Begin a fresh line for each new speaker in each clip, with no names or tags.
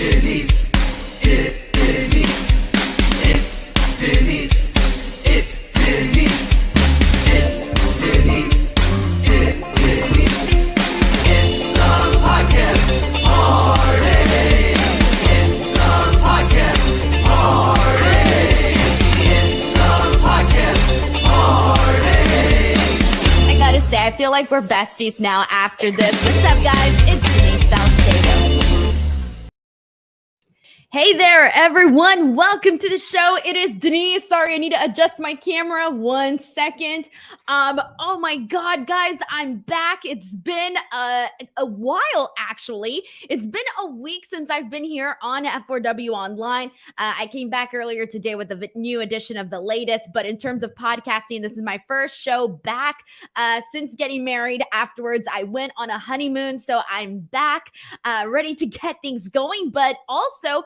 Denise. Denise. It's Denise. It's Denise. It's Denise. Denise. It's a podcast party. It's a podcast party. It's a podcast party.
I gotta say, I feel like we're besties now after this. What's up, guys? It's Denise Salcedo. Hey there, everyone. Welcome to the show. It is Denise. Sorry, I need to adjust my camera 1 second. Oh my God, guys, I'm back. It's been a while, actually. It's been a week since I've been here on F4W Online. I came back earlier today with the new edition of the latest, but in terms of podcasting, this is my first show back since getting married. Afterwards, I went on a honeymoon, so I'm back, ready to get things going, but also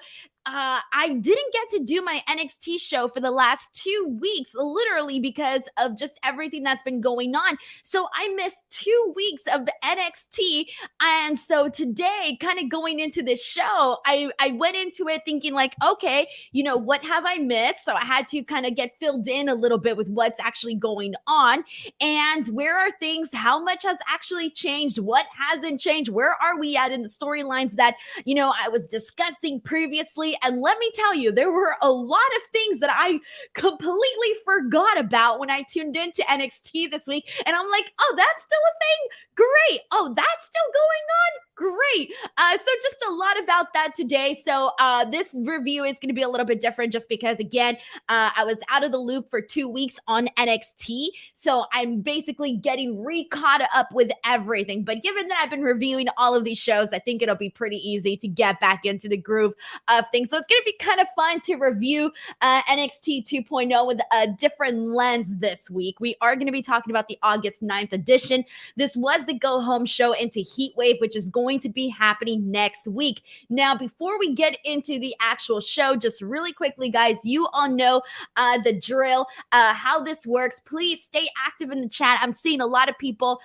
I didn't get to do my NXT show for the last 2 weeks, literally because of just everything that's been going on. So I missed 2 weeks of NXT. And so today, kind of going into this show, I went into it thinking like, okay, you know, what have I missed? So I had to kind of get filled in a little bit with what's actually going on and where are things, how much has actually changed, what hasn't changed, where are we at in the storylines that, you know, I was discussing previously. And let me tell you, there were a lot of things that I completely forgot about when I tuned into NXT this week. And I'm like, oh, that's still a thing? Great. Oh, that's still going on? Great. So just a lot about that today. So this review is going to be a little bit different just because, again, I was out of the loop for 2 weeks on NXT. So I'm basically getting re-caught up with everything. But given that I've been reviewing all of these shows, I think it'll be pretty easy to get back into the groove of things. So it's going to be kind of fun to review NXT 2.0 with a different lens this week. We are going to be talking about the August 9th edition. This was the go home show into Heatwave, which is going to be happening next week. Now, before we get into the actual show, just really quickly, guys, you all know the drill, how this works. Please stay active in the chat. I'm seeing a lot of people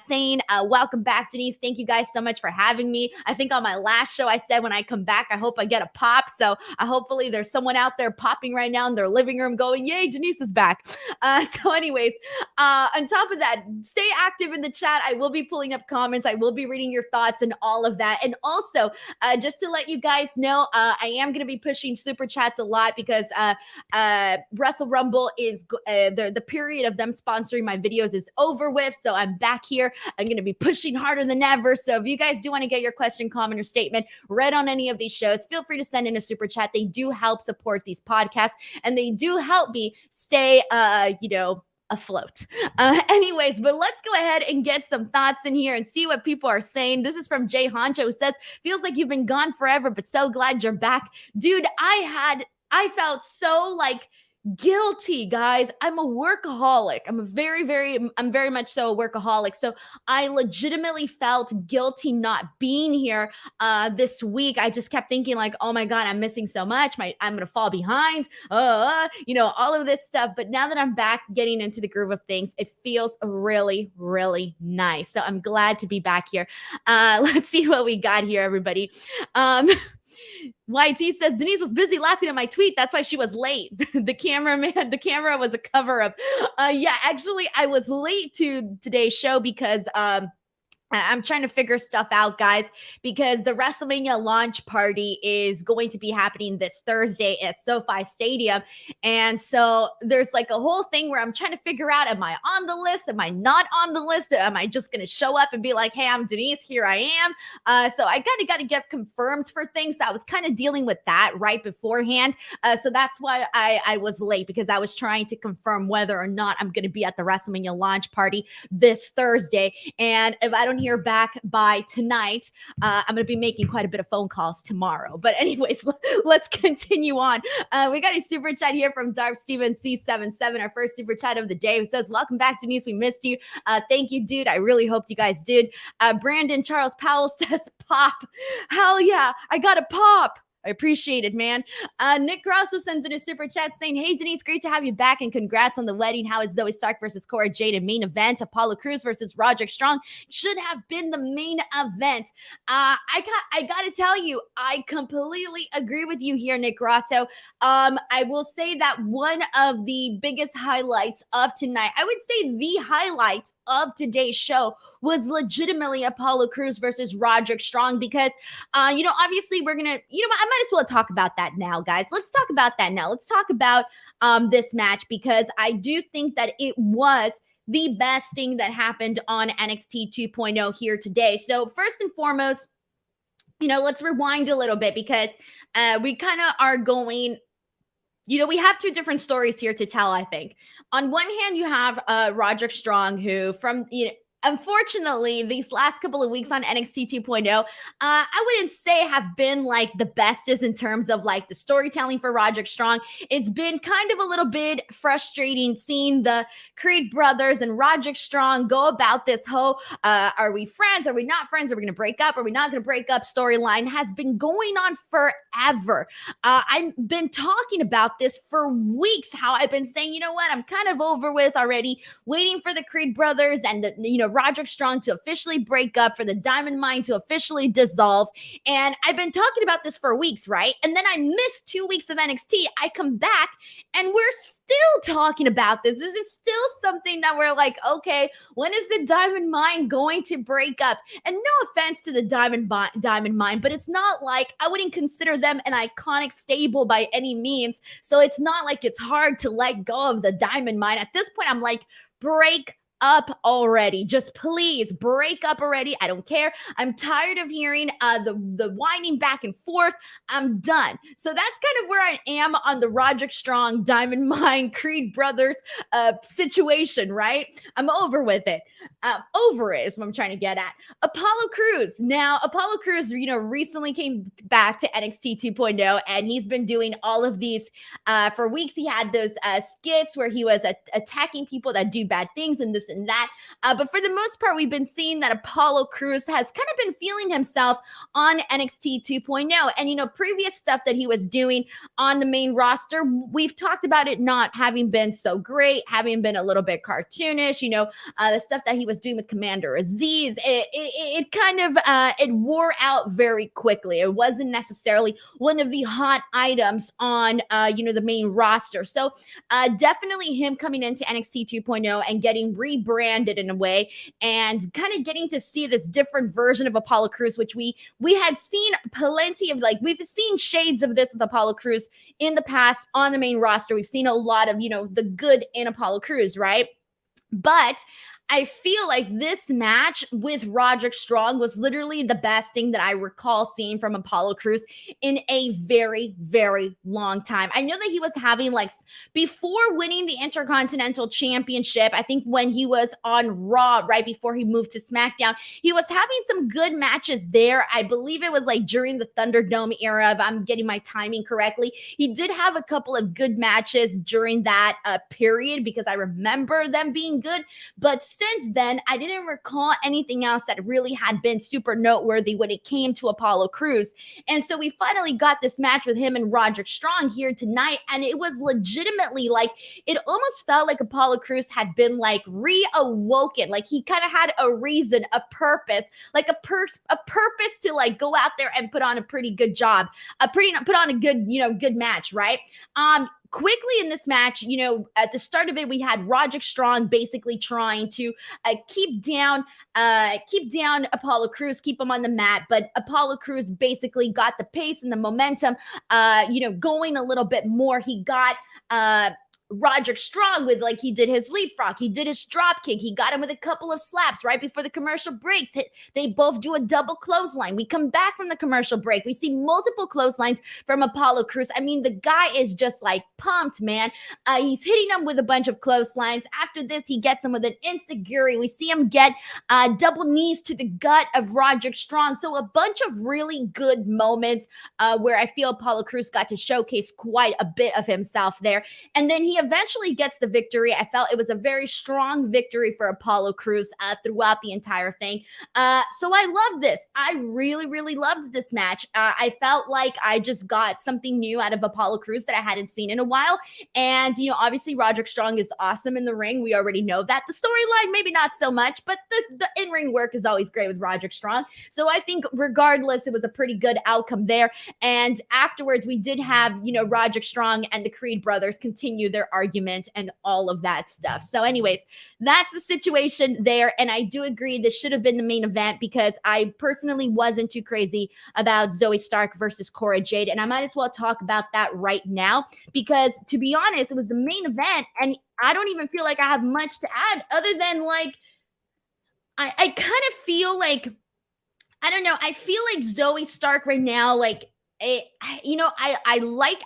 saying, welcome back, Denise. Thank you guys so much for having me. I think on my last show, I said when I come back, I hope I get a pop. So hopefully there's someone out there popping right now in their living room going, yay, Denise is back. So anyways, on top of that, stay active in the chat. I will be pulling up comments. I will be reading your thoughts and all of that. And also, just to let you guys know, I am going to be pushing super chats a lot because Wrestle Rumble is the period of them sponsoring my videos is over with. So I'm back here. I'm going to be pushing harder than ever. So if you guys do want to get your question, comment, or statement read on any of these shows, feel free to send in a super chat. They do help support these podcasts and they do help me stay, afloat. Anyways, but let's go ahead and get some thoughts in here and see what people are saying. This is from Jay Honcho, who says, feels like you've been gone forever, but so glad you're back. Dude, I felt so like guilty, guys. I'm a workaholic. I'm very much so a workaholic. So I legitimately felt guilty not being here this week. I just kept thinking like, oh my God, I'm missing so much. I'm going to fall behind, all of this stuff. But now that I'm back getting into the groove of things, it feels really, really nice. So I'm glad to be back here. Let's see what we got here, everybody. YT says Denise was busy laughing at my tweet. That's why she was late. The camera was a cover up. Yeah, actually, I was late to today's show because I'm trying to figure stuff out, guys, because the WrestleMania launch party is going to be happening this Thursday at SoFi Stadium. And so there's like a whole thing where I'm trying to figure out, am I on the list? Am I not on the list? Am I just going to show up and be like, hey, I'm Denise, here I am. So I kind of got to get confirmed for things. So I was kind of dealing with that right beforehand. So that's why I was late, because I was trying to confirm whether or not I'm going to be at the WrestleMania launch party this Thursday. And if I don't hear back by tonight, I'm going to be making quite a bit of phone calls tomorrow. But anyways, let's continue on. We got a super chat here from Darth Steven C77, our first super chat of the day, who says, welcome back, Denise. We missed you. Thank you, dude. I really hope you guys did. Brandon Charles Powell says, pop. Hell yeah, I got a pop. I appreciate it, man. Nick Grosso sends in a super chat saying, "Hey, Denise, great to have you back and congrats on the wedding. How is Zoey Stark versus Cora Jade a main event? Apollo Crews versus Roderick Strong should have been the main event." I got to tell you, I completely agree with you here, Nick Grosso. I will say that one of the biggest highlights of tonight, I would say the highlight of today's show, was legitimately Apollo Crews versus Roderick Strong because, obviously we're going to, I might as well talk about that now, guys. Let's talk about that now. Let's talk about this match because I do think that it was the best thing that happened on NXT 2.0 here today. So first and foremost, let's rewind a little bit because we kind of are going, we have two different stories here to tell, I think. On one hand, you have Roderick Strong, who unfortunately, these last couple of weeks on NXT 2.0, I wouldn't say have been like the bestest in terms of like the storytelling for Roderick Strong. It's been kind of a little bit frustrating seeing the Creed brothers and Roderick Strong go about this whole, are we friends? Are we not friends? Are we going to break up? Are we not going to break up? Storyline has been going on forever. I've been talking about this for weeks, how I've been saying, you know what, I'm kind of over with already, waiting for the Creed brothers and the, Roderick Strong to officially break up, for the Diamond Mine to officially dissolve. And I've been talking about this for weeks, right? And then I missed 2 weeks of NXT. I come back and we're still talking about this. This is still something that we're like, okay, when is the Diamond Mine going to break up? And no offense to the Diamond Mine, but it's not like, I wouldn't consider them an iconic stable by any means. So it's not like it's hard to let go of the Diamond Mine. At this point, I'm like, break up already. Just please break up already. I don't care. I'm tired of hearing the whining back and forth. I'm done. So that's kind of where I am on the Roderick Strong, Diamond Mine, Creed brothers situation, right? I'm over with it. Over it is what I'm trying to get at. Apollo Crews. Now, Apollo Crews, recently came back to NXT 2.0, and he's been doing all of these for weeks. He had those skits where he was attacking people that do bad things and this and that. But for the most part, we've been seeing that Apollo Crews has kind of been feeling himself on NXT 2.0. And, previous stuff that he was doing on the main roster, we've talked about it not having been so great, having been a little bit cartoonish, the stuff that he was doing with Commander Aziz, it kind of, it wore out very quickly. It wasn't necessarily one of the hot items on, the main roster. So definitely him coming into NXT 2.0 and getting rebranded in a way and kind of getting to see this different version of Apollo Crews, which we had seen plenty of, we've seen shades of this with Apollo Crews in the past on the main roster. We've seen a lot of, the good in Apollo Crews, right? But I feel like this match with Roderick Strong was literally the best thing that I recall seeing from Apollo Crews in a very, very long time. I know that he was having before winning the Intercontinental Championship, I think when he was on Raw, right before he moved to Smackdown, he was having some good matches there. I believe it was during the Thunderdome era, if I'm getting my timing correctly. He did have a couple of good matches during that period because I remember them being good, but since then, I didn't recall anything else that really had been super noteworthy when it came to Apollo Crews. And so we finally got this match with him and Roderick Strong here tonight, and it was legitimately it almost felt like Apollo Crews had been reawoken. He kind of had a reason, a purpose, a purpose to go out there and put on a pretty good job, put on a good, good match, right? Quickly in this match, at the start of it, we had Roderick Strong basically trying to keep down Apollo Crews, keep him on the mat. But Apollo Crews basically got the pace and the momentum, going a little bit more. He got Roderick Strong with he did his leapfrog, he did his drop kick, he got him with a couple of slaps right before the commercial breaks. They both do a double clothesline. We come back from the commercial break, we see multiple clotheslines from Apollo Crews. I mean, the guy is just pumped, man. He's hitting him with a bunch of clotheslines. After this, he gets him with an insecurity. We see him get double knees to the gut of Roderick Strong. So a bunch of really good moments where I feel Apollo Crews got to showcase quite a bit of himself there. And then he eventually gets the victory. I felt it was a very strong victory for Apollo Crews throughout the entire thing. So I love this. I really, really loved this match. I felt like I just got something new out of Apollo Crews that I hadn't seen in a while. And, obviously Roderick Strong is awesome in the ring. We already know that. The storyline, maybe not so much, but the in-ring work is always great with Roderick Strong. So I think regardless, it was a pretty good outcome there. And afterwards, we did have, Roderick Strong and the Creed brothers continue their argument and all of that stuff. So anyways, that's the situation there. And I do agree this should have been the main event because I personally wasn't too crazy about Zoey Stark versus Cora Jade. And I might as well talk about that right now because, to be honest, it was the main event. And I don't even feel like I have much to add other than like, I kind of feel like, I don't know. I feel like Zoey Stark right now, like, I like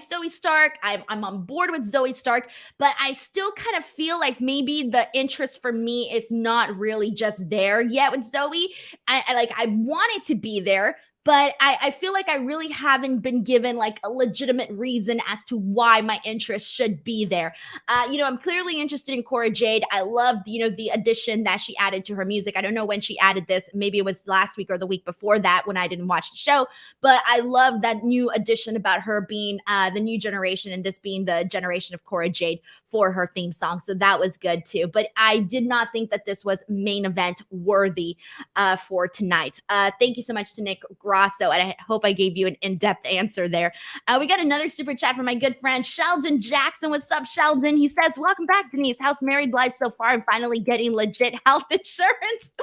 Zoey Stark. I'm on board with Zoey Stark, but I still kind of feel like maybe the interest for me is not really just there yet with Zoey. I want it to be there, but I feel like I really haven't been given like a legitimate reason as to why my interest should be there. I'm clearly interested in Cora Jade. I loved, the addition that she added to her music. I don't know when she added this. Maybe it was last week or the week before that when I didn't watch the show, but I love that new addition about her being the new generation and this being the generation of Cora Jade for her theme song. So that was good too. But I did not think that this was main event worthy for tonight. Thank you so much to Nick Grosso, and I hope I gave you an in-depth answer there. We got another super chat from my good friend Sheldon Jackson. What's up, Sheldon? He says, welcome back, Denise. How's married life so far and finally getting legit health insurance?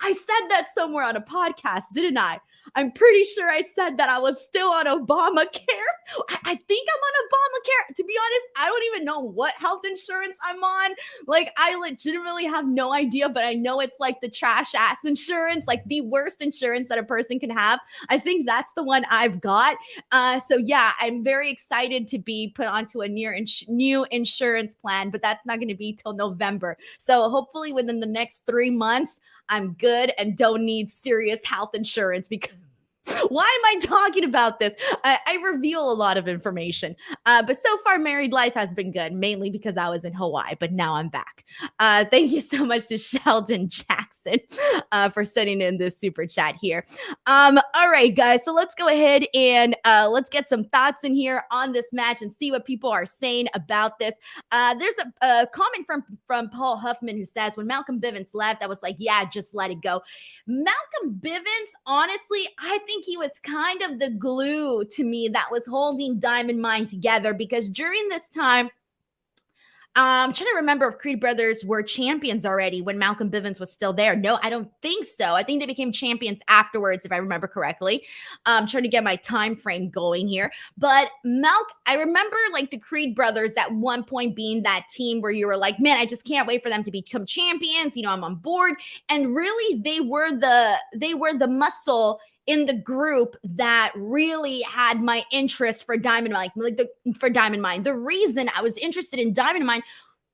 I said that somewhere on a podcast, didn't I? I'm pretty sure I said that I was still on Obamacare. I think I'm on Obamacare. To be honest, I don't even know what health insurance I'm on. Like, I legitimately have no idea, but I know it's like the trash ass insurance, like the worst insurance that a person can have. I think that's the one I've got. So yeah, I'm very excited to be put onto a new insurance plan, but that's not going to be till November. So hopefully within the next 3 months, I'm good and don't need serious health insurance because why am I talking about this? I reveal a lot of information. But so far, married life has been good, mainly because I was in Hawaii, but now I'm back. Thank you so much to Sheldon Jackson for sending in this super chat here. All right, guys. So let's go ahead and let's get some thoughts in here on this match and see what people are saying about this. There's a comment from Paul Huffman who says, when Malcolm Bivens left, I was like, yeah, just let it go. Malcolm Bivens, honestly, I think he was kind of the glue to me that was holding Diamond Mine together because during this time, I'm trying to remember if Creed brothers were champions already when Malcolm Bivens was still there. No, I don't think so. I think they became champions afterwards, if I remember correctly. I'm trying to get my time frame going here. But I remember like the Creed brothers at one point being that team where you were like, man, I just can't wait for them to become champions. I'm on board. And really, they were the muscle in the group that really had my interest for Diamond Mine, for Diamond Mine. The reason I was interested in Diamond Mine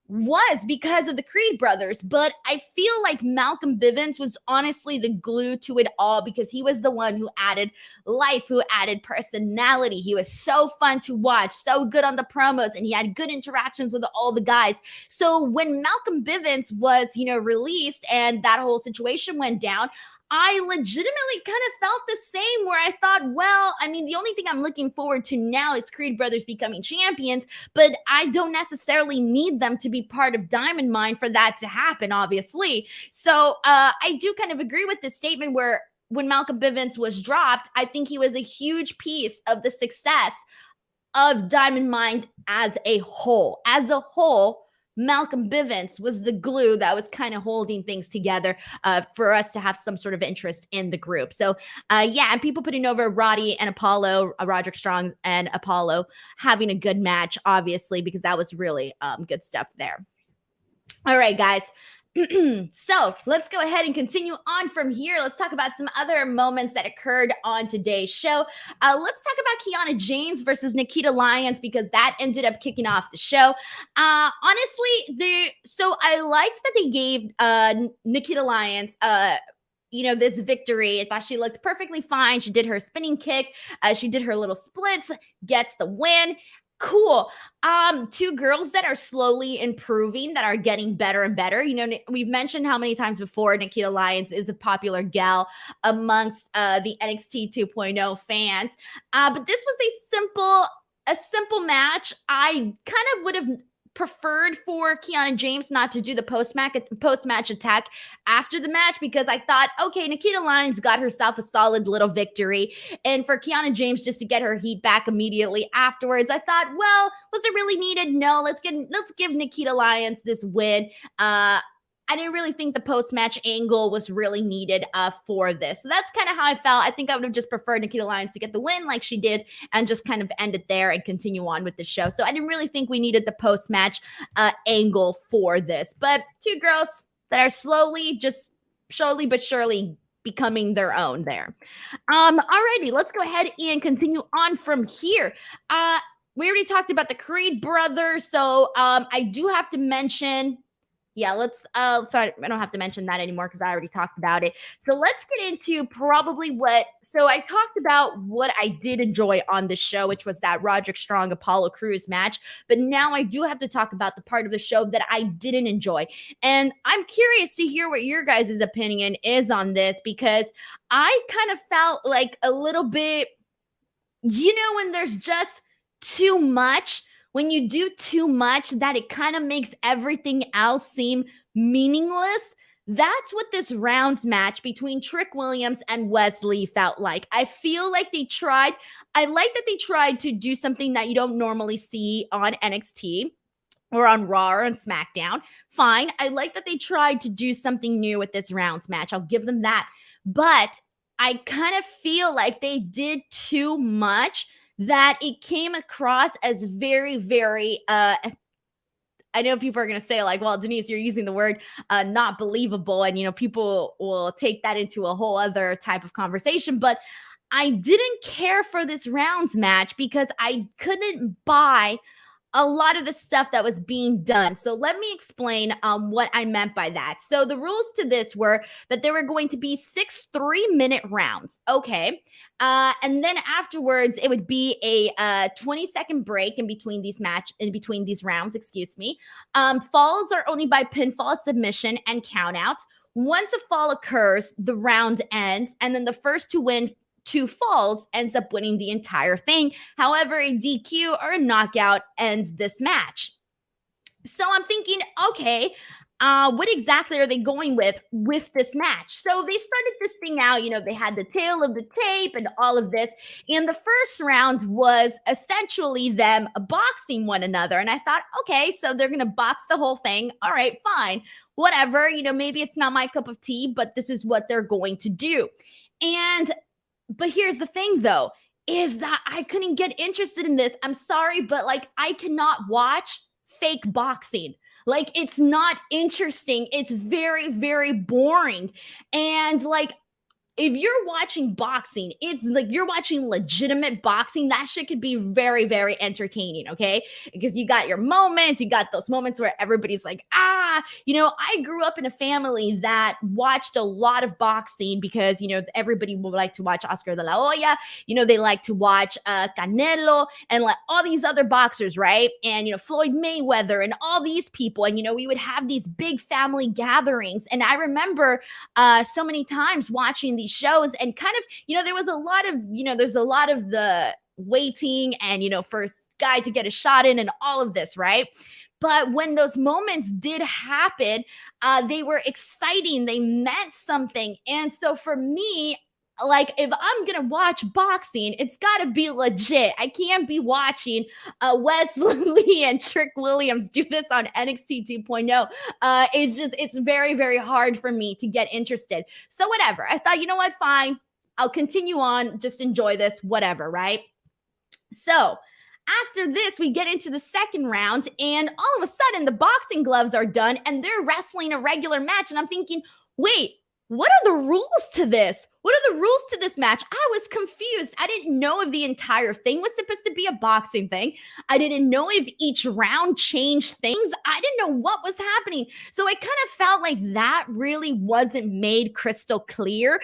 was because of the Creed brothers, but I feel like Malcolm Bivens was honestly the glue to it all because he was the one who added life, who added personality. He was so fun to watch, so good on the promos, and he had good interactions with all the guys. So when Malcolm Bivens was, released and that whole situation went down, I legitimately kind of felt the same where I thought, well, I mean, the only thing I'm looking forward to now is Creed brothers becoming champions, but I don't necessarily need them to be part of Diamond Mine for that to happen, obviously. So I do kind of agree with this statement where when Malcolm Bivens was dropped, I think he was a huge piece of the success of Diamond Mine as a whole. As a whole, Malcolm Bivens was the glue that was kind of holding things together for us to have some sort of interest in the group. So, and people putting over Roddy and Apollo, Roderick Strong and Apollo having a good match, obviously, because that was really good stuff there. All right, guys. So let's go ahead and continue on from here. Let's talk about some other moments that occurred on today's show. Let's talk about Kiana James versus Nikkita Lyons because that ended up kicking off the show. Honestly, so I liked that they gave Nikkita Lyons this victory. I thought she looked perfectly fine. She did her spinning kick. She did her little splits, gets the win. Cool. Two girls that are slowly improving, that are getting better and better. We've mentioned how many times before Nikkita Lyons is a popular gal amongst the NXT 2.0 fans. But this was a simple match. I kind of would have preferred for Kiana James not to do the post-match attack after the match, because I thought, okay, Nikkita Lyons got herself a solid little victory, and for Kiana James just to get her heat back immediately afterwards, I thought, well, was it really needed? No, let's give Nikkita Lyons this win. I didn't really think the post-match angle was really needed for this. So that's kind of how I felt. I think I would have just preferred Nikkita Lyons to get the win like she did and just kind of end it there and continue on with the show. So I didn't really think we needed the post-match angle for this. But two girls that are slowly but surely becoming their own there. Alrighty, let's go ahead and continue on from here. We already talked about the Creed brothers, so I do have to mention... Yeah, sorry, I don't have to mention that anymore because I already talked about it. So let's get into so I talked about what I did enjoy on the show, which was that Roderick Strong Apollo Crews match. But now I do have to talk about the part of the show that I didn't enjoy. And I'm curious to hear what your guys' opinion is on this, because I kind of felt like a little bit, when there's just too much, when you do too much, that it kind of makes everything else seem meaningless. That's what this rounds match between Trick Williams and Wes Lee felt like. I feel like I like that they tried to do something that you don't normally see on NXT or on Raw or on Smackdown. Fine. I like that they tried to do something new with this rounds match. I'll give them that. But I kind of feel like they did too much, that it came across as very, very, I know people are going to say like, well, Denise, you're using the word not believable. And, people will take that into a whole other type of conversation. But I didn't care for this rounds match because I couldn't buy a lot of the stuff that was being done. So let me explain what I meant by that. So the rules to this were that there were going to be 6 3-minute rounds. Okay. And then afterwards, it would be a 20-second break in between these rounds, excuse me. Falls are only by pinfall, submission, and countout. Once a fall occurs, the round ends, and then the first to win 2 falls ends up winning the entire thing. However, a DQ or a knockout ends this match. So I'm thinking, okay, what exactly are they going with this match? So they started this thing out, they had the tail of the tape and all of this. And the first round was essentially them boxing one another. And I thought, okay, so they're going to box the whole thing. All right, fine, whatever. Maybe it's not my cup of tea, but this is what they're going to do. But here's the thing, though, is that I couldn't get interested in this. I'm sorry, but I cannot watch fake boxing. It's not interesting. It's very, very boring. And if you're watching boxing, it's like you're watching legitimate boxing. That shit could be very, very entertaining, okay? Because you got your moments. You got those moments where everybody's like, I grew up in a family that watched a lot of boxing because, everybody would like to watch Oscar de la Hoya. They like to watch Canelo and all these other boxers, right? And, Floyd Mayweather and all these people. And, we would have these big family gatherings. And I remember so many times watching these shows and kind of, there was a lot of, there's a lot of the waiting and, first guy to get a shot in and all of this, right? But when those moments did happen, they were exciting. They meant something. And so for me, if I'm going to watch boxing, it's got to be legit. I can't be watching Wes Lee and Trick Williams do this on NXT 2.0. It's very, very hard for me to get interested. So whatever. I thought, you know what? Fine. I'll continue on. Just enjoy this, whatever, right? So after this, we get into the second round, and all of a sudden, the boxing gloves are done, and they're wrestling a regular match. And I'm thinking, wait, what are the rules to this? What are the rules to this match? I was confused. I didn't know if the entire thing was supposed to be a boxing thing. I didn't know if each round changed things. I didn't know what was happening. So I kind of felt like that really wasn't made crystal clear.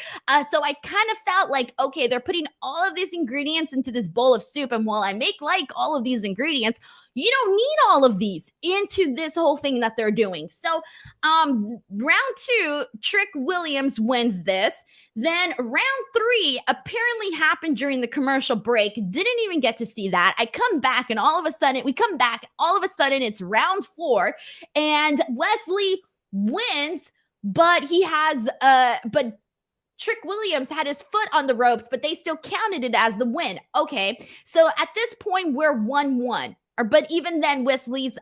So I kind of felt like, okay, they're putting all of these ingredients into this bowl of soup. And while I like all of these ingredients, you don't need all of these into this whole thing that they're doing. So round 2, Trick Williams wins this. Then round 3 apparently happened during the commercial break. Didn't even get to see that. I come back and all of a sudden it's round 4 and Wes Lee wins, but Trick Williams had his foot on the ropes, but they still counted it as the win. Okay, so at this point we're 1-1. But even then, Wesley's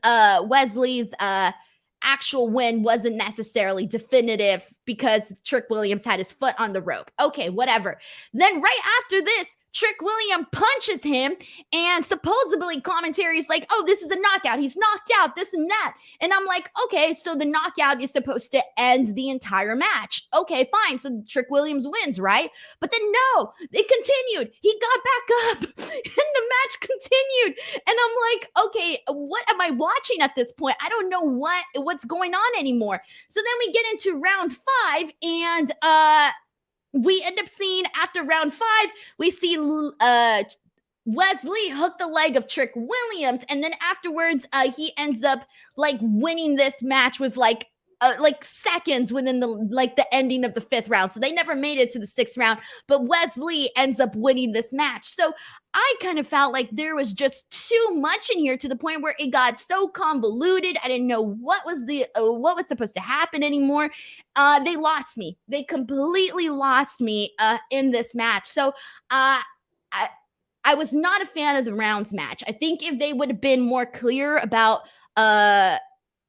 actual win wasn't necessarily definitive because Trick Williams had his foot on the rope. Okay, whatever. Then right after this, Trick Williams punches him, and supposedly commentary is like, oh, this is a knockout. He's knocked out, this and that. And I'm like, okay, so the knockout is supposed to end the entire match. Okay, fine. So Trick Williams wins, right? But then no, it continued. He got back up, and the match continued. And I'm like, okay, what am I watching at this point? I don't know what's going on anymore. So then we get into round 5, and we end up seeing after round 5, we see Wes Lee hook the leg of Trick Williams, and then afterwards, he ends up like winning this match with like seconds within the ending of the 5th round. So they never made it to the 6th round, but Wes Lee ends up winning this match. So I kind of felt like there was just too much in here to the point where it got so convoluted. I didn't know what was supposed to happen anymore. They lost me. They completely lost me in this match. So I was not a fan of the rounds match. I think if they would have been more clear about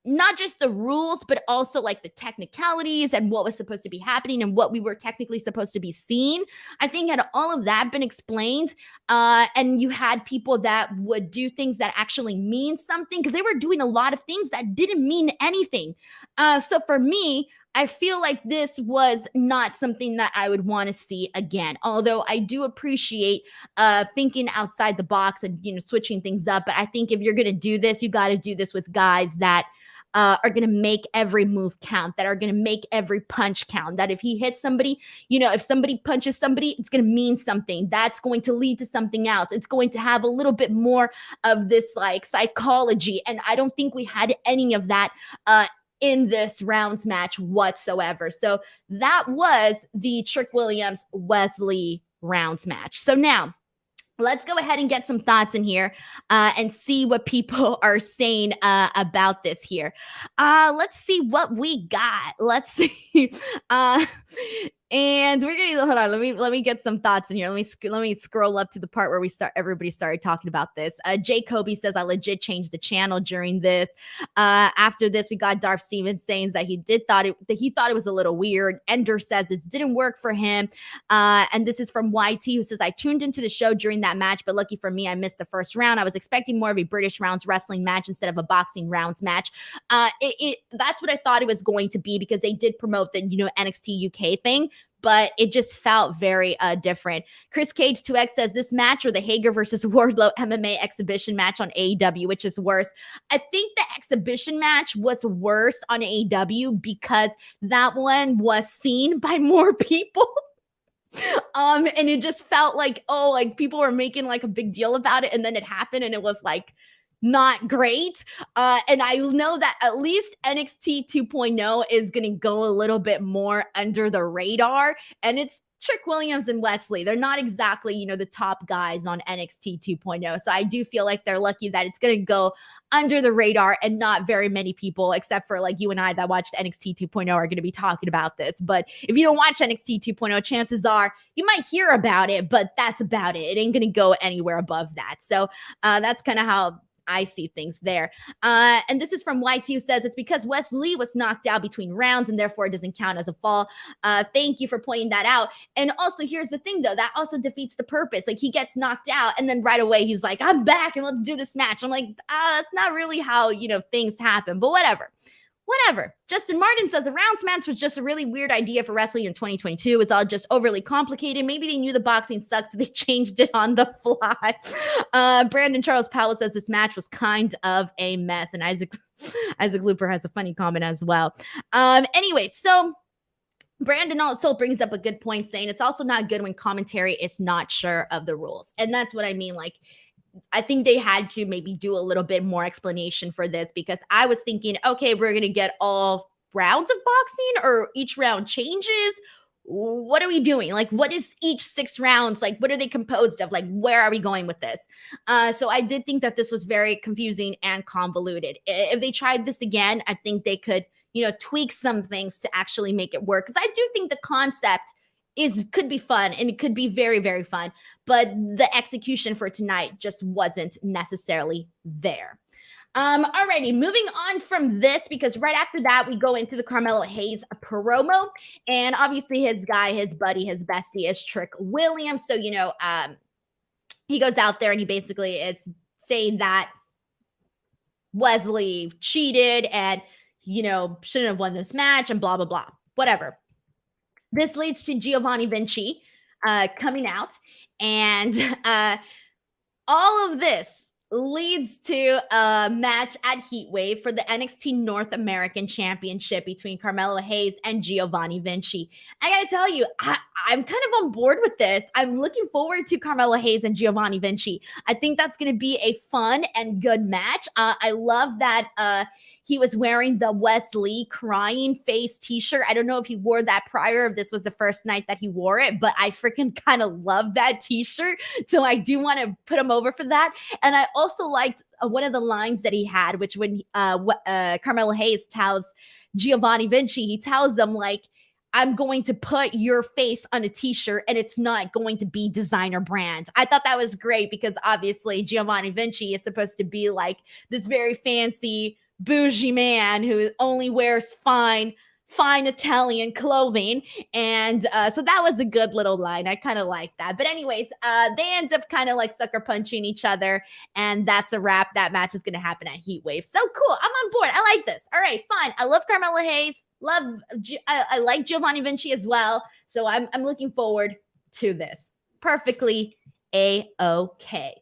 not just the rules, but also like the technicalities and what was supposed to be happening and what we were technically supposed to be seeing. I think had all of that been explained, and you had people that would do things that actually mean something, because they were doing a lot of things that didn't mean anything. So for me, I feel like this was not something that I would want to see again. Although I do appreciate thinking outside the box and, switching things up. But I think if you're going to do this, you got to do this with guys that are going to make every move count, that are going to make every punch count, that if he hits somebody, if somebody punches somebody, it's going to mean something. That's going to lead to something else. It's going to have a little bit more of this like psychology. And I don't think we had any of that in this rounds match whatsoever. So that was the Trick Williams Wes Lee rounds match. So now let's go ahead and get some thoughts in here and see what people are saying about this here. Let's see what we got. Let's see. And we're gonna hold on. Let me get some thoughts in here. Let me scroll up to the part where everybody started talking about this. Jay Kobe says I legit changed the channel during this. After this, we got Darth Stevens saying that he thought it was a little weird. Ender says it didn't work for him. And this is from YT, who says I tuned into the show during that match, but lucky for me, I missed the first round. I was expecting more of a British rounds wrestling match instead of a boxing rounds match. That's what I thought it was going to be, because they did promote the NXT UK thing, but it just felt very different. Chris Cage 2X says this match or the Hager versus Wardlow MMA exhibition match on AEW, which is worse. I think the exhibition match was worse on AEW because that one was seen by more people. And it just felt like, people were making like a big deal about it, and then it happened and it was like not great. And I know that at least NXT 2.0 is going to go a little bit more under the radar, and it's Trick Williams and Wes Lee. They're not exactly, the top guys on NXT 2.0. So I do feel like they're lucky that it's going to go under the radar, and not very many people, except for like you and I that watched NXT 2.0, are going to be talking about this. But if you don't watch NXT 2.0, chances are you might hear about it, but that's about it. It ain't going to go anywhere above that. So that's kind of how I see things there. And this is from YT, who says it's because Wes Lee was knocked out between rounds and therefore it doesn't count as a fall. Thank you for pointing that out. And also, here's the thing, though, that also defeats the purpose. Like, he gets knocked out and then right away he's like, I'm back and let's do this match. I'm like, that's not really how, things happen, but whatever. Whatever. Justin Martin says a rounds match was just a really weird idea for wrestling in 2022. It was all just overly complicated. Maybe they knew the boxing sucks, so they changed it on the fly. Brandon Charles Powell says this match was kind of a mess. And Isaac Looper has a funny comment as well. Anyway, so Brandon also brings up a good point, saying it's also not good when commentary is not sure of the rules. And that's what I mean. Like, I think they had to maybe do a little bit more explanation for this, because I was thinking, okay, we're going to get all rounds of boxing, or each round changes. What are we doing? Like, what is each 6 rounds? Like, what are they composed of? Like, where are we going with this? So I did think that this was very confusing and convoluted. If they tried this again, I think they could, tweak some things to actually make it work. Because I do think the concept could be fun, and it could be very, very fun, but the execution for tonight just wasn't necessarily there. Alrighty, moving on from this, because right after that, we go into the Carmelo Hayes promo, and obviously his guy, his buddy, his bestie is Trick Williams. So, he goes out there and he basically is saying that Wes Lee cheated and, shouldn't have won this match and blah, blah, blah, whatever. This leads to Giovanni Vinci coming out, and all of this leads to a match at Heatwave for the NXT North American Championship between Carmelo Hayes and Giovanni Vinci. I gotta tell you, I'm kind of on board with this. I'm looking forward to Carmelo Hayes and Giovanni Vinci. I think that's gonna be a fun and good match. I love that he was wearing the Wes Lee crying face t-shirt. I don't know if he wore that prior, if this was the first night that he wore it, but I freaking kind of love that t-shirt. So I do want to put him over for that. And I also liked one of the lines that he had, which when Carmelo Hayes tells Giovanni Vinci, he tells them, like, I'm going to put your face on a t-shirt and it's not going to be designer brand. I thought that was great, because obviously Giovanni Vinci is supposed to be like this very fancy, bougie man who only wears fine Italian clothing. And so that was a good little line. I kind of like that. But anyways, they end up kind of like sucker punching each other, and that's a wrap. That match is going to happen at Heatwave. So cool. I'm on board. I like this. All right, fine. I love Carmelo Hayes. I like Giovanni Vinci as well. So I'm looking forward to this. Perfectly A-okay.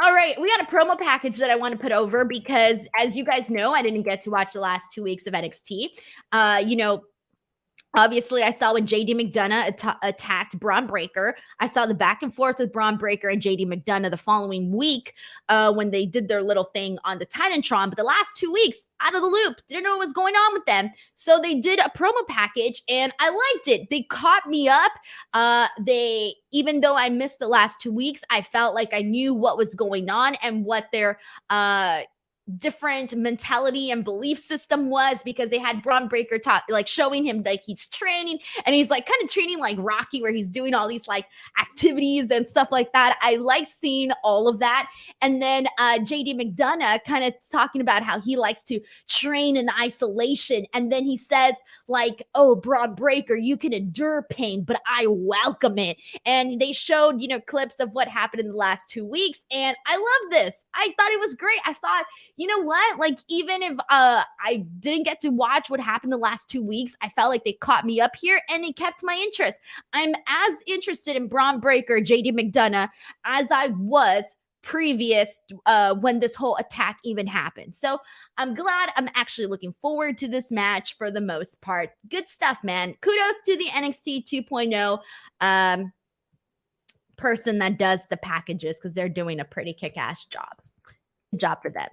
All right, we got a promo package that I want to put over, because as you guys know, I didn't get to watch the last 2 weeks of NXT. Obviously, I saw when JD McDonagh attacked Braun Breaker. I saw the back and forth with Braun Breaker and JD McDonagh the following week when they did their little thing on the Titantron. But the last 2 weeks, out of the loop, didn't know what was going on with them. So they did a promo package, and I liked it. They caught me up. Even though I missed the last 2 weeks, I felt like I knew what was going on and what their different mentality and belief system was, because they had Braun Breaker showing him like he's training, and he's like kind of training like Rocky, where he's doing all these like activities and stuff like that. I like seeing all of that. And then JD McDonagh kind of talking about how he likes to train in isolation, and then he says like, oh, Braun Breaker, you can endure pain, but I welcome it. And they showed clips of what happened in the last 2 weeks, and I love this. I thought it was great. I thought, you know what? Like, even if I didn't get to watch what happened the last 2 weeks, I felt like they caught me up here and it kept my interest. I'm as interested in Braun Breaker, JD McDonagh, as I was previous when this whole attack even happened. So I'm glad. I'm actually looking forward to this match for the most part. Good stuff, man. Kudos to the NXT 2.0 person that does the packages, because they're doing a pretty kick-ass job. Good job for them.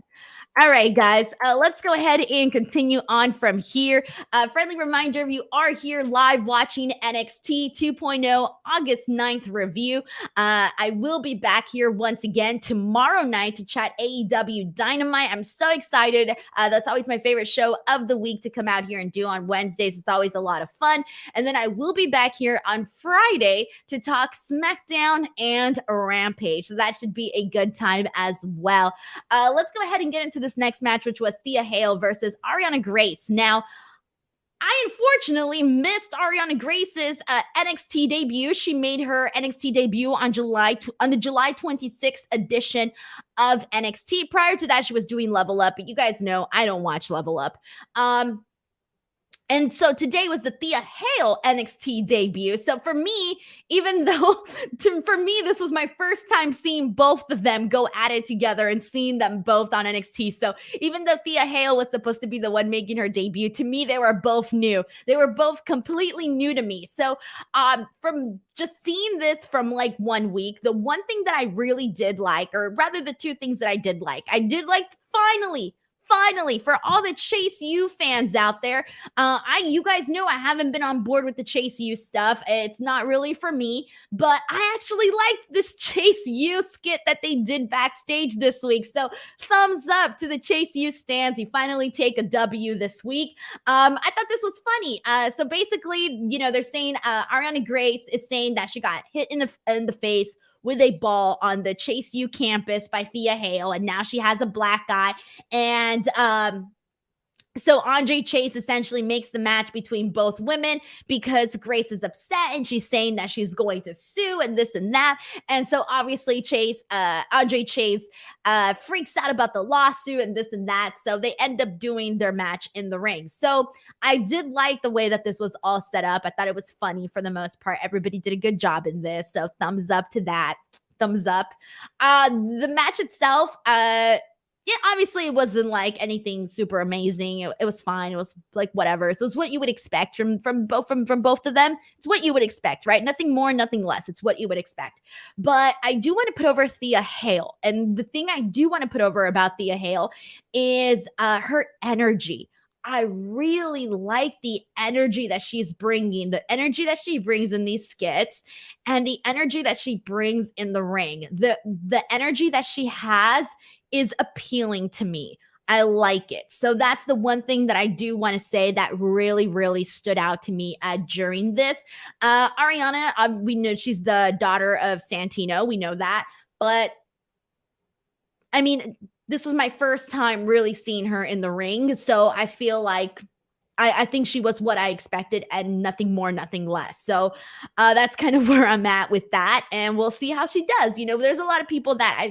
All right, guys, let's go ahead and continue on from here. Friendly reminder, if you are here live watching NXT 2.0 August 9th review, I will be back here once again tomorrow night to chat AEW Dynamite. I'm so excited. That's always my favorite show of the week to come out here and do on Wednesdays. It's always a lot of fun. And then I will be back here on Friday to talk Smackdown and Rampage. So that should be a good time as well. Let's go ahead and get into this next match, which was Thea Hale versus Ariana Grace. Now, I unfortunately missed Ariana Grace's NXT debut. She made her NXT debut on the July 26th edition of NXT. Prior to that, she was doing Level Up, but you guys know I don't watch Level Up. And so today was the Thea Hale NXT debut. So for me, even though for me, this was my first time seeing both of them go at it together and seeing them both on NXT. So even though Thea Hale was supposed to be the one making her debut, to me, they were both new. They were both completely new to me. So from just seeing this from like 1 week, the one thing that I really did like, or rather the two things that I did like finally, for all the Chase U fans out there, you guys know I haven't been on board with the Chase U stuff. It's not really for me, but I actually liked this Chase U skit that they did backstage this week. So thumbs up to the Chase U stands. You finally take a W this week. I thought this was funny. So basically, they're saying Ariana Grace is saying that she got hit in the face with a ball on the Chase U campus by Thea Hale, and now she has a black eye. And so Andre Chase essentially makes the match between both women because Grace is upset and she's saying that she's going to sue and this and that. And so obviously Andre Chase freaks out about the lawsuit and this and that. So they end up doing their match in the ring. So I did like the way that this was all set up. I thought it was funny for the most part. Everybody did a good job in this. So thumbs up to that. Thumbs up. The match itself, yeah, obviously it wasn't like anything super amazing. It was fine. It was like whatever. So it's what you would expect from both of them. It's what you would expect, right? Nothing more, nothing less. It's what you would expect. But I do want to put over Thea Hale. And the thing I do want to put over about Thea Hale is her energy. I really like the energy that she's bringing, the energy that she brings in these skits, and the energy that she brings in the ring. The energy that she has is appealing to me. I like it. So that's the one thing that I do want to say that really, really stood out to me during this. Ariana, we know she's the daughter of Santino. We know that. But I mean, this was my first time really seeing her in the ring. So I feel like I think she was what I expected and nothing more, nothing less. So that's kind of where I'm at with that. And we'll see how she does. There's a lot of people that,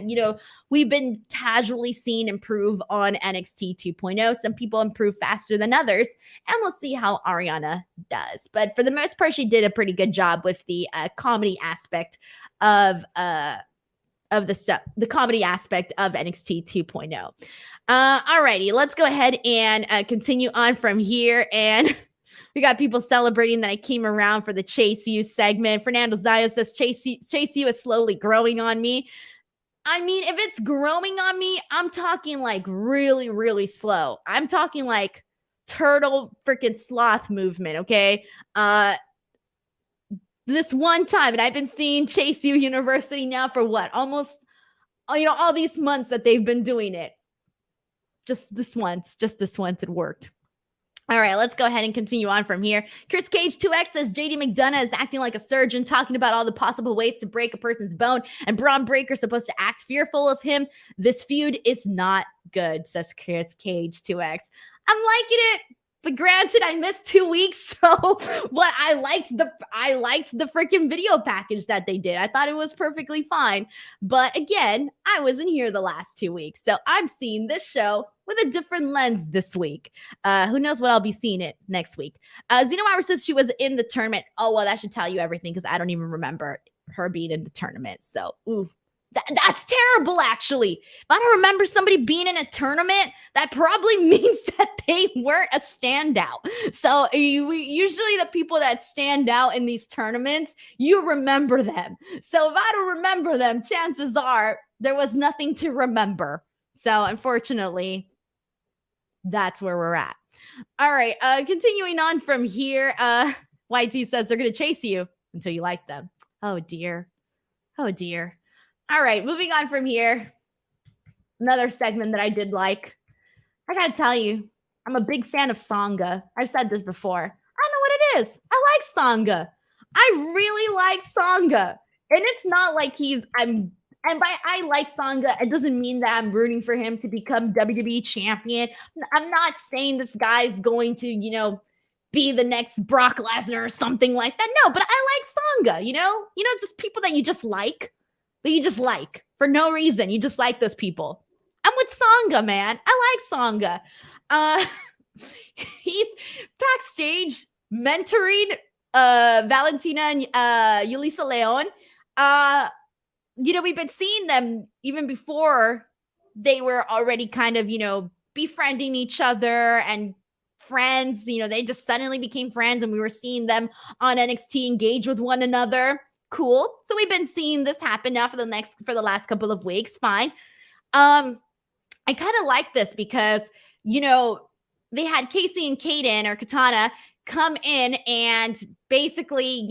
we've been casually seeing improve on NXT 2.0. Some people improve faster than others. And we'll see how Ariana does. But for the most part, she did a pretty good job with the comedy aspect of the comedy aspect of NXT 2.0. Alrighty, let's go ahead and continue on from here. And we got people celebrating that I came around for the Chase U segment. Fernando Zaya says Chase U is slowly growing on me. I mean, if it's growing on me, I'm talking like really, really slow. I'm talking like turtle freaking sloth movement, okay? This one time, and I've been seeing Chase U University now for what? Almost, all these months that they've been doing it. Just this once it worked. All right, let's go ahead and continue on from here. Chris Cage 2X says JD McDonagh is acting like a surgeon, talking about all the possible ways to break a person's bone, and Braun Breaker's supposed to act fearful of him. This feud is not good, says Chris Cage 2X. I'm liking it. But granted, I missed 2 weeks, so what I liked the freaking video package that they did. I thought it was perfectly fine. But again, I wasn't here the last 2 weeks, so I'm seeing this show with a different lens this week. Who knows what I'll be seeing it next week. Zeno Hour says she was in the tournament. Oh, well, that should tell you everything because I don't even remember her being in the tournament. So, ooh. That's terrible, actually. If I don't remember somebody being in a tournament, that probably means that they weren't a standout. So usually the people that stand out in these tournaments, you remember them. So if I don't remember them, chances are there was nothing to remember. So unfortunately, that's where we're at. All right, continuing on from here, YT says they're going to chase you until you like them. Oh, dear. Oh, dear. All right, moving on from here. Another segment that I did like. I got to tell you, I'm a big fan of Sanga. I've said this before. I don't know what it is. I like Sanga. I really like Sanga. And it's not like I like Sanga, it doesn't mean that I'm rooting for him to become WWE champion. I'm not saying this guy's going to, be the next Brock Lesnar or something like that. No, but I like Sanga, just people that you just like for no reason. You just like those people. I'm with Sanga, man. I like Sanga. He's backstage mentoring Valentina and Yulisa Leon. We've been seeing them even before they were already kind of, befriending each other and friends. They just suddenly became friends, and we were seeing them on NXT engage with one another. Cool. So we've been seeing this happen now for the last couple of weeks. Fine. I kind of like this because, they had Casey and Kaden or Katana come in, and basically,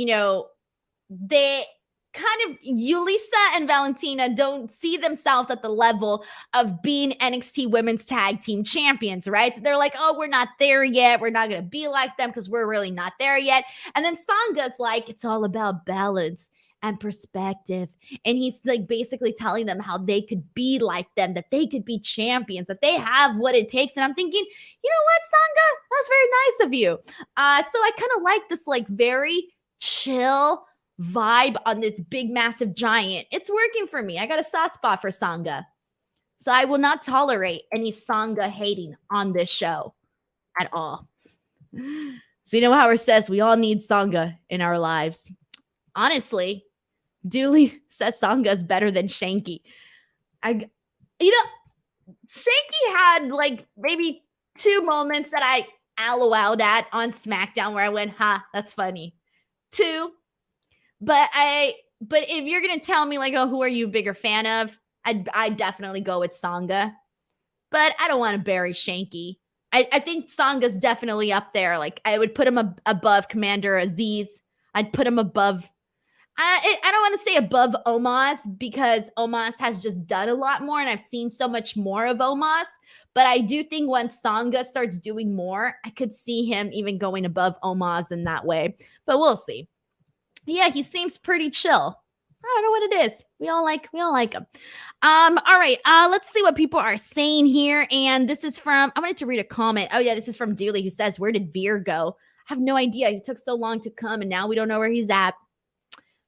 they kind of, Yulisa and Valentina don't see themselves at the level of being NXT Women's Tag Team Champions, right? So they're like, oh, we're not there yet. We're not going to be like them because we're really not there yet. And then Sanga's like, it's all about balance and perspective. And he's like basically telling them how they could be like them, that they could be champions, that they have what it takes. And I'm thinking, you know what, Sanga? That's very nice of you. So I kind of like this like very chill vibe on this big, massive giant. It's working for me. I got a soft spot for Sanga. So I will not tolerate any Sanga hating on this show at all. So Howard says we all need Sanga in our lives. Honestly, Dooley says Sanga is better than Shanky. Shanky had like maybe 2 moments that I LOL'd at on SmackDown where I went, ha, that's funny. 2. But if you're going to tell me like, oh, who are you a bigger fan of? I'd definitely go with Sanga. But I don't want to bury Shanky. I think Sanga's definitely up there. Like I would put him above Commander Aziz. I'd put him above. I don't want to say above Omos because Omos has just done a lot more and I've seen so much more of Omos. But I do think once Sanga starts doing more, I could see him even going above Omos in that way. But we'll see. Yeah, he seems pretty chill. I don't know what it is. We all like him. All right. Let's see what people are saying here. And this is from, I wanted to read a comment. Oh yeah, this is from Dooley who says, where did Veer go? I have no idea. He took so long to come and now we don't know where he's at.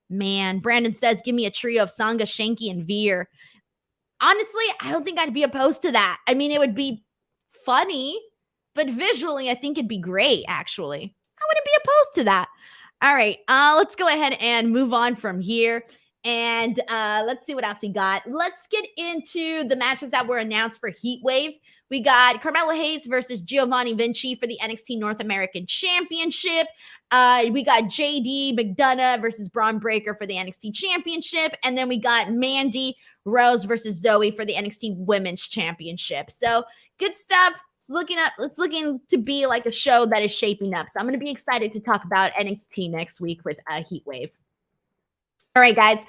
Man, Brandon says, give me a trio of Sanga, Shanky, and Veer. Honestly, I don't think I'd be opposed to that. I mean, it would be funny, but visually, I think it'd be great, actually. I wouldn't be opposed to that. All right, let's go ahead and move on from here. And let's see what else we got. Let's get into the matches that were announced for Heatwave. We got Carmelo Hayes versus Giovanni Vinci for the NXT North American Championship. We got JD McDonagh versus Braun Breaker for the NXT Championship. And then we got Mandy Rose versus Zoey for the NXT Women's Championship. So good stuff. It's looking to be like a show that is shaping up. So I'm going to be excited to talk about NXT next week with Heatwave. All right, guys,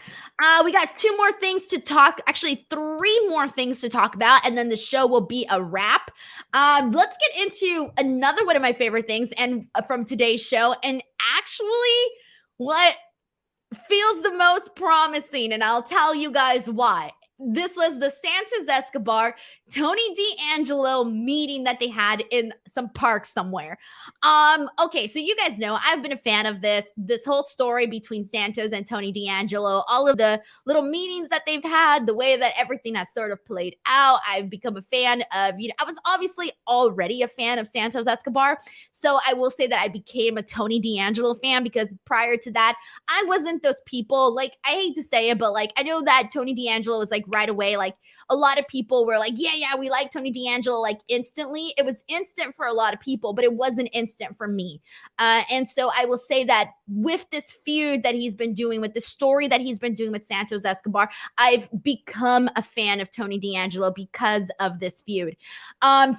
we got 2 more things to talk, actually 3 more things to talk about, and then the show will be a wrap. Let's get into another one of my favorite things and from today's show, and actually what feels the most promising, and I'll tell you guys why. This was the Santos Escobar, Tony D'Angelo meeting that they had in some park somewhere. Okay, so you guys know I've been a fan of this whole story between Santos and Tony D'Angelo, all of the little meetings that they've had, the way that everything has sort of played out. I've become a fan of, I was obviously already a fan of Santos Escobar. So I will say that I became a Tony D'Angelo fan because prior to that, I wasn't those people. Like, I hate to say it, but like, I know that Tony D'Angelo was like right away, like a lot of people were like, yeah, we like Tony D'Angelo like instantly. It was instant for a lot of people, but it wasn't instant for me. And so I will say that with this feud that he's been doing, with the story that he's been doing with Santos Escobar, I've become a fan of Tony D'Angelo because of this feud. And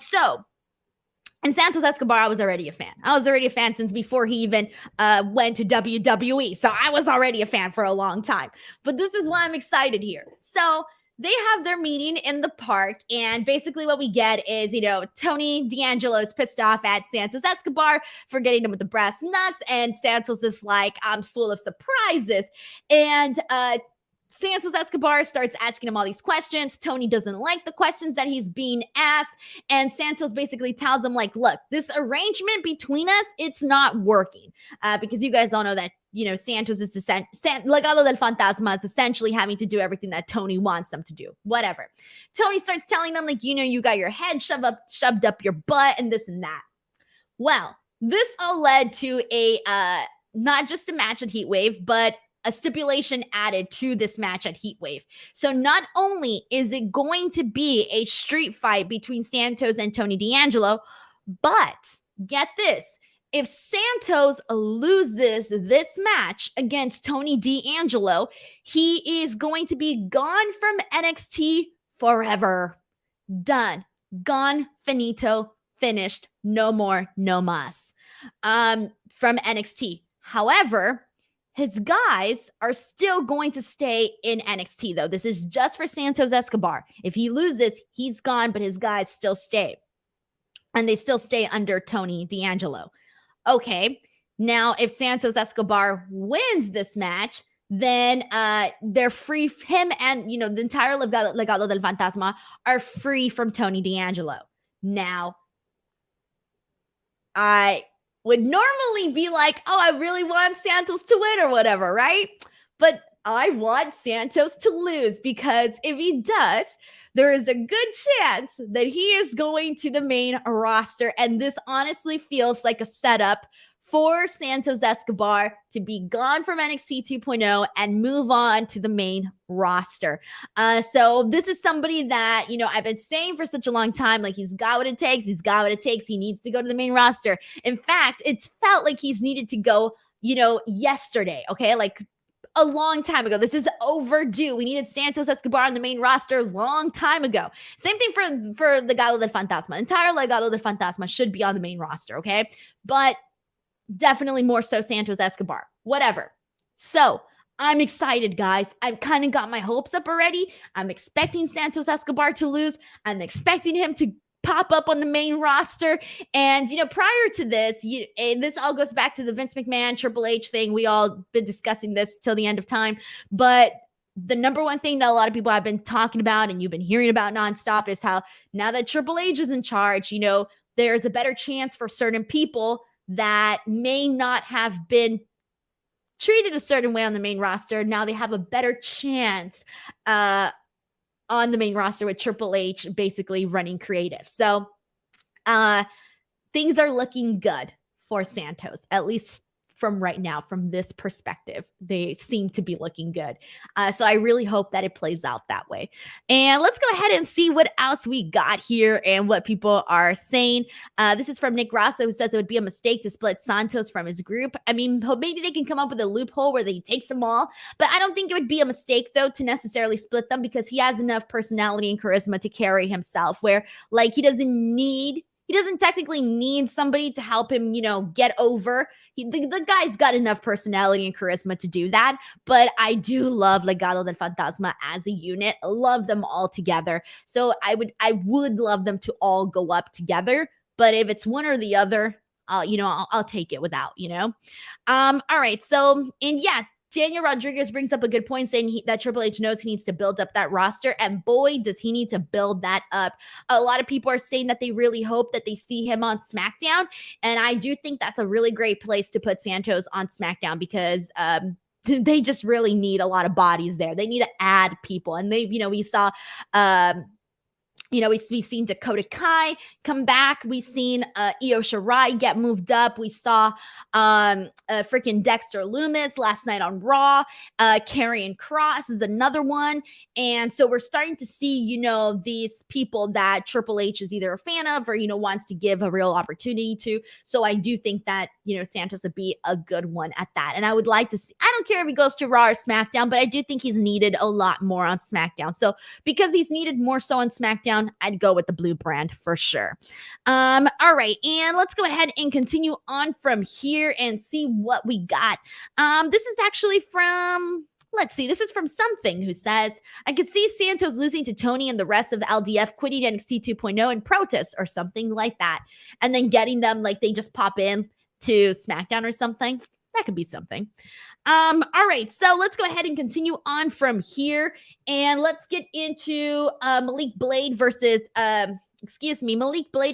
Santos Escobar, I was already a fan. I was already a fan since before he even went to WWE. So I was already a fan for a long time. But this is why I'm excited here. So they have their meeting in the park, and basically what we get is, Tony D'Angelo is pissed off at Santos Escobar for getting him with the brass knucks, and Santos is like, I'm full of surprises. And Santos Escobar starts asking him all these questions. Tony doesn't like the questions that he's being asked. And Santos basically tells him, like, look, this arrangement between us, it's not working. Because you guys all know that, Santos is Legado del Fantasma is essentially having to do everything that Tony wants them to do. Whatever. Tony starts telling them, like, you got your head shoved up your butt and this and that. Well, this all led to a not just a match at Heatwave, but a stipulation added to this match at Heatwave. So not only is it going to be a street fight between Santos and Tony D'Angelo, but get this, if Santos loses this match against Tony D'Angelo, he is going to be gone from NXT forever. Done. Gone, finito, finished, no more, no mas. From NXT. However, his guys are still going to stay in NXT, though. This is just for Santos Escobar. If he loses, he's gone, but his guys still stay. And they still stay under Tony D'Angelo. Okay, now if Santos Escobar wins this match, then they're free. Him and, the entire Legado del Fantasma are free from Tony D'Angelo. Now, I would normally be like, oh, I really want Santos to win or whatever, right? But I want Santos to lose, because if he does, there is a good chance that he is going to the main roster. And this honestly feels like a setup for Santos Escobar to be gone from NXT 2.0 and move on to the main roster. So this is somebody that, I've been saying for such a long time, like, he's got what it takes. He's got what it takes. He needs to go to the main roster. In fact, it's felt like he's needed to go, yesterday. Okay. Like a long time ago. This is overdue. We needed Santos Escobar on the main roster a long time ago. Same thing for Legado del Fantasma. Entire Legado del Fantasma should be on the main roster. Okay. But definitely more so Santos Escobar. Whatever. So I'm excited, guys. I've kind of got my hopes up already. I'm expecting Santos Escobar to lose. I'm expecting him to pop up on the main roster. And, prior to this, this all goes back to the Vince McMahon, Triple H thing. We all been discussing this till the end of time. But the number one thing that a lot of people have been talking about and you've been hearing about nonstop is how now that Triple H is in charge, there's a better chance for certain people that may not have been treated a certain way on the main roster. Now they have a better chance on the main roster with Triple H basically running creative. So things are looking good for Santos, at least from right now, from this perspective. They seem to be looking good. So I really hope that it plays out that way. And let's go ahead and see what else we got here and what people are saying. This is from Nick Rosso, who says it would be a mistake to split Santos from his group. I mean, maybe they can come up with a loophole where they takes them all, but I don't think it would be a mistake, though, to necessarily split them, because he has enough personality and charisma to carry himself, where, like, he doesn't technically need somebody to help him, get over. The guy's got enough personality and charisma to do that. But I do love Legado del Fantasma as a unit. I love them all together. So I would love them to all go up together. But if it's one or the other, I'll take it without, all right. So, and yeah, Daniel Rodriguez brings up a good point, saying that Triple H knows he needs to build up that roster, and boy, does he need to build that up. A lot of people are saying that they really hope that they see him on Smackdown, and I do think that's a really great place to put Santos on Smackdown, because they just really need a lot of bodies there. They need to add people, and we saw we've seen Dakota Kai come back. We've seen Io Shirai get moved up. We saw freaking Dexter Lumis last night on Raw. Karrion Kross is another one. And so we're starting to see, these people that Triple H is either a fan of or, wants to give a real opportunity to. So I do think that, Santos would be a good one at that. And I would like to see, I don't care if he goes to Raw or SmackDown, but I do think he's needed a lot more on SmackDown. So because he's needed more so on SmackDown, I'd go with the blue brand for sure. All right. And let's go ahead and continue on from here and see what we got. This is actually from, this is from Something, who says, I could see Santos losing to Tony and the rest of the LDF, quitting NXT 2.0 in protest or something like that. And then getting them, like, they just pop in to SmackDown or something. That could be something. All right, so let's go ahead and continue on from here, and let's get into Malik Blade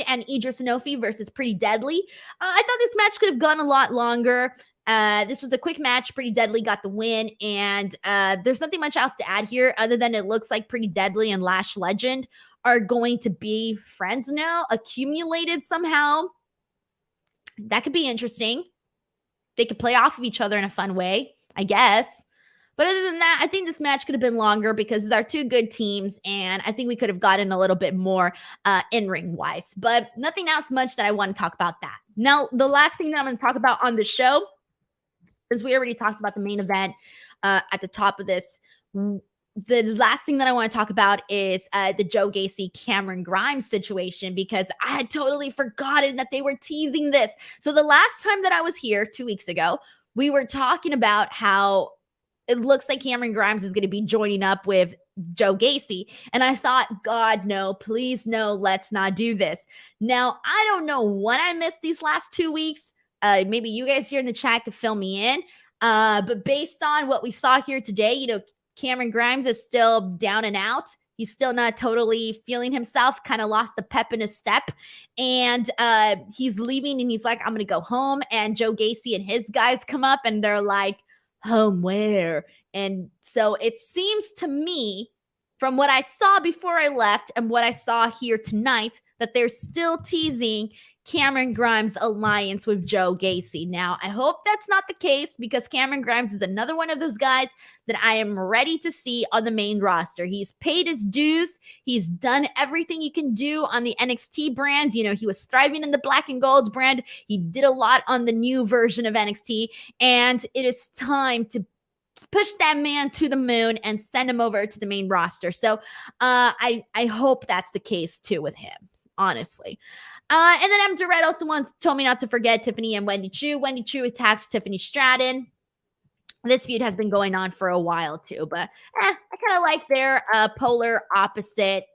and Idris Sanofi versus Pretty Deadly. I thought this match could have gone a lot longer. This was a quick match. Pretty Deadly got the win, and there's nothing much else to add here other than it looks like Pretty Deadly and Lash Legend are going to be friends now, accumulated somehow. That could be interesting. They could play off of each other in a fun way, I guess. But other than that, I think this match could have been longer because these are two good teams, and I think we could have gotten a little bit more in-ring wise. But nothing else much that I want to talk about that. Now, the last thing that I'm going to talk about on the show, is we already talked about the main event at the top of this. The last thing that I want to talk about is the Joe Gacy Cameron Grimes situation, because I had totally forgotten that they were teasing this. So the last time that I was here 2 weeks ago, we were talking about how it looks like Cameron Grimes is going to be joining up with Joe Gacy. And I thought, God, no, please, no, let's not do this. Now, I don't know what I missed these last 2 weeks. Maybe you guys here in the chat could fill me in. But based on what we saw here today, you know, Cameron Grimes is still down and out. He's still not totally feeling himself, kind of lost the pep in his step. And he's leaving and he's like, I'm going to go home. And Joe Gacy and his guys come up and they're like, home where? And so it seems to me, from what I saw before I left and what I saw here tonight, that they're still teasing Cameron Grimes' alliance with Joe Gacy. Now, I hope that's not the case, because Cameron Grimes is another one of those guys that I am ready to see on the main roster. He's paid his dues. He's done everything he can do on the NXT brand. You know, he was thriving in the black and gold brand. He did a lot on the new version of NXT, and it is time to push that man to the moon and send him over to the main roster. So I hope that's the case too with him, honestly. And then M. Durrett also told me not to forget Tiffany and Wendy Chu. Wendy Chu attacks Tiffany Stratton. This feud has been going on for a while too, but I kind of like their polar opposite.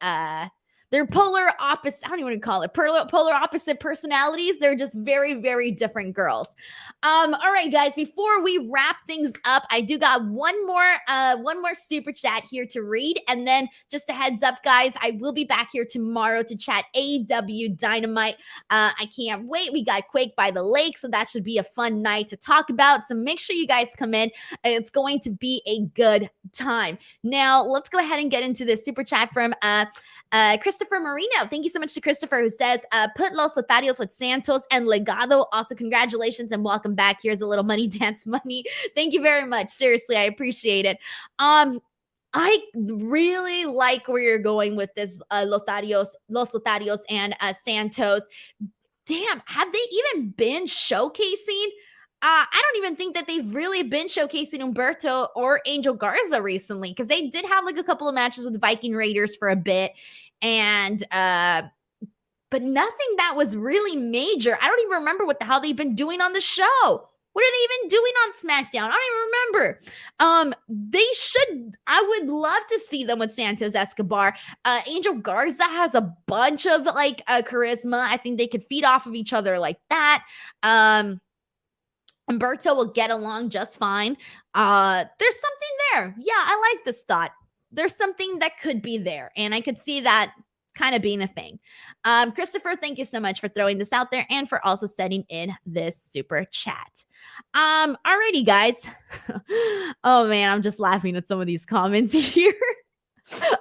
They're polar opposite. I don't even want to call it polar opposite personalities. They're just very, very different girls. All right, guys. Before we wrap things up, I do got one more super chat here to read, and then just a heads up, guys, I will be back here tomorrow to chat AEW Dynamite. I can't wait. We got Quake by the Lake, so that should be a fun night to talk about. So make sure you guys come in. It's going to be a good time. Now, let's go ahead and get into this super chat from Christopher Marino. Thank you so much to Christopher, who says, put Los Lotarios with Santos and Legado. Also, congratulations and welcome back. Here's a little money dance money. Thank you very much. Seriously, I appreciate it. I really like where you're going with this Los Lotarios and Santos. Damn, have they even been showcasing? I don't even think that they've really been showcasing Humberto or Angel Garza recently, because they did have like a couple of matches with the Viking Raiders for a bit, and but nothing that was really major. I don't even remember what the hell they've been doing on the show. What are they even doing on Smackdown? I don't even remember. They should. I would love to see them with Santos Escobar. Angel Garza has a bunch of like charisma. I think they could feed off of each other like that. Humberto will get along just fine. There's something there. Yeah, I like this thought. There's something that could be there, and I could see that kind of being a thing. Christopher, thank you so much for throwing this out there and for also sending in this super chat. Alrighty, guys. Oh man, I'm just laughing at some of these comments here.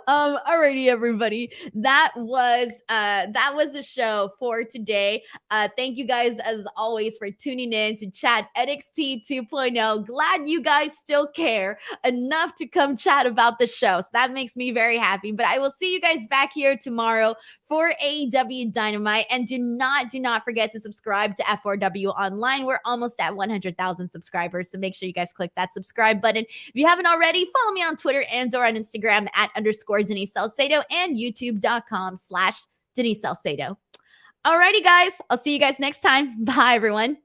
Alrighty, everybody. That was the show for today. Thank you guys as always for tuning in to chat NXT 2.0. Glad you guys still care enough to come chat about the show. So that makes me very happy. But I will see you guys back here tomorrow for AEW Dynamite. And do not forget to subscribe to F4W Online. We're almost at 100,000 subscribers. So make sure you guys click that subscribe button. If you haven't already, follow me on Twitter and or on Instagram at _Denise Salcedo and youtube.com/Denise Salcedo. Alrighty, guys. I'll see you guys next time. Bye, everyone.